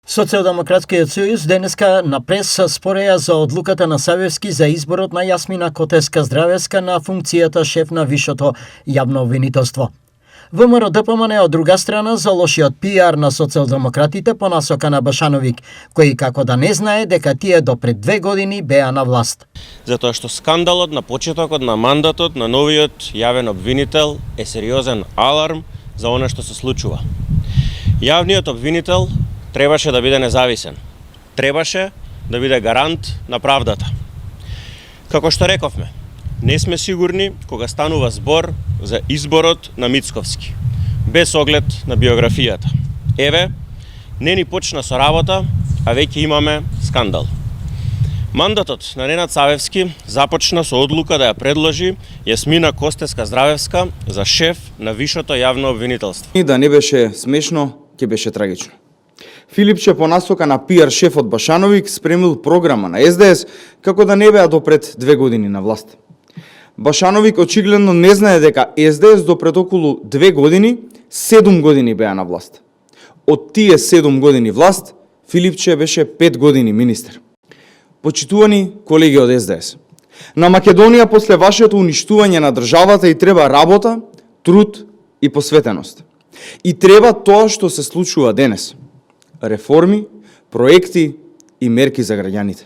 Социјалдемократскиот сојуз денеска на прес спореа за одлуката на Савевски за изборот на Јасмина Котеска-Здравевска на функцијата шеф на Вишото јавно обвинителство. ВМРО ДПМН од друга страна за лошиот пиар на социјалдемократите по насока на Башановик, кој како да не знае дека тие до пред 2 години беа на власт. Затоа што скандалот на почетокот на мандатот на новиот јавен обвинител е сериозен аларм за она што се случува. Јавниот обвинител требаше да биде независен. Требаше да биде гарант на правдата. Како што рековме, не сме сигурни кога станува збор за изборот на Мицковски, без оглед на биографијата. Еве, не ни почна со работа, а веќе имаме скандал. Мандатот на Ненад Савевски започна со одлука да ја предложи Јасмина Котеска-Здравевска за шеф на Вишото јавно обвинителство. И да не беше смешно, ќе беше трагично. Филипче по насока на пиар шефот Башановик спремил програма на СДС како да не беа до пред 2 години на власт. Башановик очигледно не знае дека СДС до пред околу 2 години, 7 години беа на власт. Од тие 7 години власт, Филипче беше 5 години министер. Почитувани колеги од СДС, на Македонија после вашето уништување на државата и треба работа, труд и посветеност. И треба тоа што се случува денес. Реформи, проекти и мерки за граѓаните.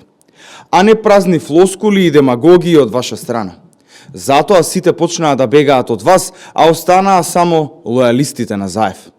А не празни флоскули и демагогии од ваша страна. Затоа сите почнаа да бегаат од вас, а останаа само лојалистите на Заев.